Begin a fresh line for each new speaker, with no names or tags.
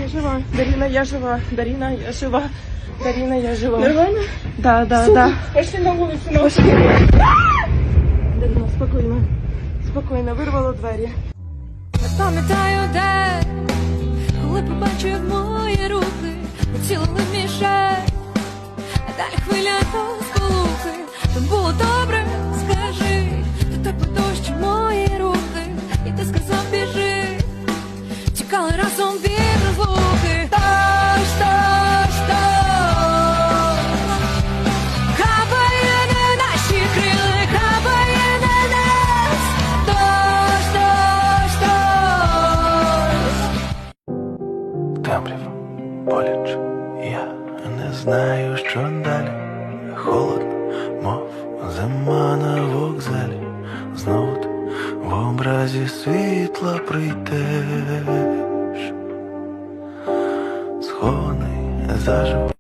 я жива. Дарина, я жива. Дарина, я жива. Дарина, я жива.
Нормально?
Да.
Пошли на вулицю.
Дарина, спокійно. Спокійно, вирвало двері.
Не пам'ятаю, де, коли побачив мої руки, поцілили мій шею, а далі хвиля розполухи. То було добре, скажи, то тебе дощ мої руки, і ти сказав біжи, тікали разом від розлуки. Дощ, дощ, дощ, капає на наші крили, капає на нас. Дощ, дощ, дощ.
Темрява, боляче, я не знаю, що далі. Холодно, мов зима на вокзалі. Знову ти в образі світла прийдеш, схований заживо.